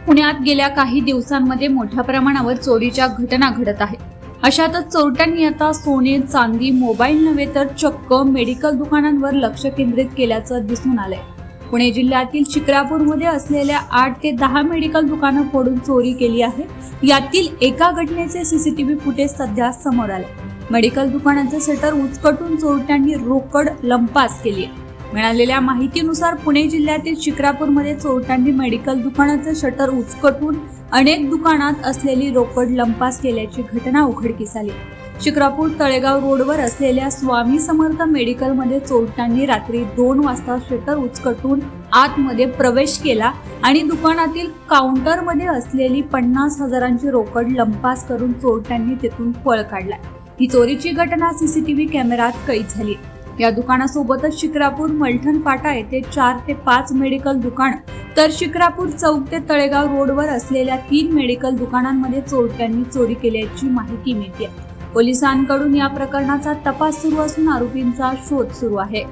पुण्यात गेल्या काही दिवसांमध्ये मोठ्या प्रमाणावर चोरीच्या घटना घडत आहेत. अशातच चोरट्यांनी आता सोने, चांदी, मोबाईल नव्हे तर चक्क मेडिकल दुकानांवर लक्ष केंद्रित केल्याचं दिसून आलंय. पुणे जिल्ह्यातील शिक्रापूरमध्ये असलेल्या 8 ते 10 मेडिकल दुकानं फोडून चोरी केली आहे. यातील एका घटनेचे सीसीटीव्ही फुटेज सध्या समोर आले. मेडिकल दुकानाचे शटर उचकटून चोरट्यांनी रोकड लंपास केली आहे. मिळालेल्या माहितीनुसार पुणे जिल्ह्यातील शिक्रापूरमध्ये चोरट्यांनी मेडिकल दुकानाचे शटर उचकटून अनेक दुकानात असलेली रोकड लंपास केल्याची घटना उघडकीस आली. शिक्रापूर तळेगाव रोडवर असलेल्या स्वामी समर्थ मेडिकलमध्ये चोरट्यांनी रात्री 2 वाजता शटर उचकटून आतमध्ये प्रवेश केला आणि दुकानातील काउंटरमध्ये असलेली 50,000ची रोकड लंपास करून चोरट्यांनी तेथून पळ काढला. ही चोरीची घटना सीसीटीव्ही कॅमेऱ्यात कैद झाली. या दुकानासोबतच शिक्रापूर मलठण फाटा येथे 4 ते 5 मेडिकल दुकान तर शिक्रापूर चौक ते तळेगाव रोडवर असलेल्या 3 मेडिकल दुकानांमध्ये चोरट्यांनी चोरी केल्याची माहिती मिळते. पोलिसांकडून या प्रकरणाचा तपास सुरू असून आरोपींचा शोध सुरू आहे.